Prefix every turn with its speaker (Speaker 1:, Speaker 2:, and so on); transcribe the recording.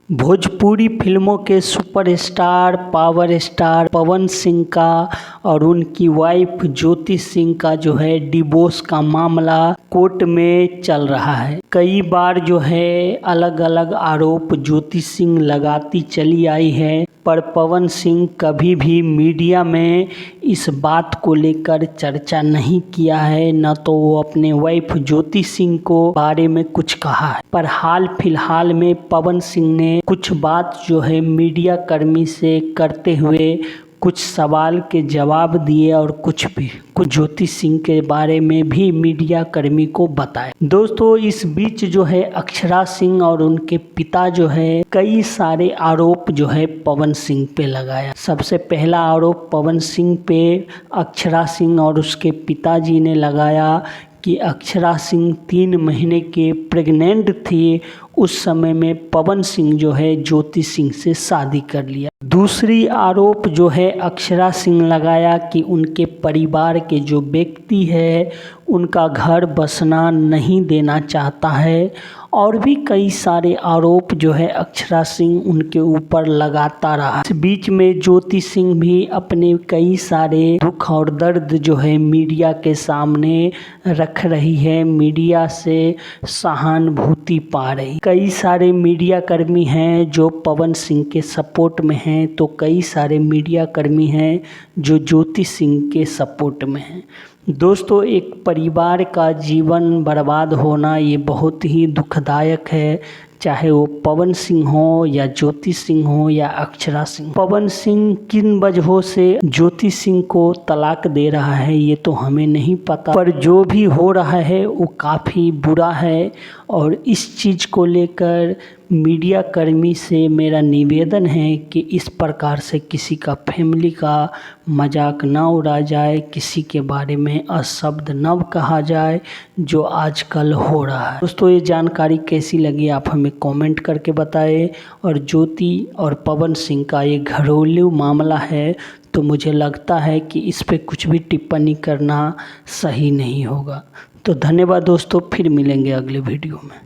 Speaker 1: भोजपुरी फिल्मों के superstar power star Pawan Singh का और उनकी वाइफ ज्योति सिंह का जो है डिवोर्स का मामला कोर्ट में चल रहा है। कई बार जो है अलग अलग आरोप ज्योति सिंह लगाती चली आई है, पर पवन सिंह कभी भी मीडिया में इस बात को लेकर चर्चा नहीं किया है, न तो वो अपने वाइफ ज्योति सिंह को बारे में कुछ कहा है। पर हाल फिलहाल में पवन सिंह ने कुछ बात जो है मीडिया कर्मी से करते हुए कुछ सवाल के जवाब दिए और कुछ ज्योति सिंह के बारे में भी मीडिया कर्मी को बताया। दोस्तों, इस बीच जो है अक्षरा सिंह और उनके पिता जो है कई सारे आरोप जो है पवन सिंह पे लगाया। सबसे पहला आरोप पवन सिंह पे अक्षरा सिंह और उसके पिताजी ने लगाया कि अक्षरा सिंह 3 महीने के प्रेग्नेंट थी। उस समय में पवन सिंह जो है ज्योति सिंह से शादी कर लिया। दूसरी आरोप जो है अक्षरा सिंह लगाया कि उनके परिवार के जो व्यक्ति है उनका घर बसना नहीं देना चाहता है, और भी कई सारे आरोप जो है अक्षरा सिंह उनके ऊपर लगाता रहा। इस बीच में ज्योति सिंह भी अपने कई सारे दुख और दर्द जो है मीडिया के सामने रख रही है, मीडिया से सहानुभूति पा रही। कई सारे मीडिया कर्मी हैं जो पवन सिंह के सपोर्ट में हैं, तो कई सारे मीडिया कर्मी हैं जो ज्योति सिंह के सपोर्ट में हैं। दोस्तों, एक परिवार का जीवन बर्बाद होना ये बहुत ही दुखदायक है, चाहे वो पवन सिंह हो या ज्योति सिंह हो या अक्षरा सिंह। पवन सिंह किन वजहों से ज्योति सिंह को तलाक दे रहा है ये तो हमें नहीं पता, पर जो भी हो रहा है वो काफ़ी बुरा है। और इस चीज़ को लेकर मीडिया कर्मी से मेरा निवेदन है कि इस प्रकार से किसी का फैमिली का मजाक ना उड़ा जाए, किसी के बारे में अशब्द न कहा जाए, जो आजकल हो रहा है। दोस्तों, ये जानकारी कैसी लगी आप हमें कमेंट करके बताएं। और ज्योति और पवन सिंह का ये घरेलू मामला है, तो मुझे लगता है कि इस पे कुछ भी टिप्पणी करना सही नहीं होगा। तो धन्यवाद दोस्तों, फिर मिलेंगे अगले वीडियो में।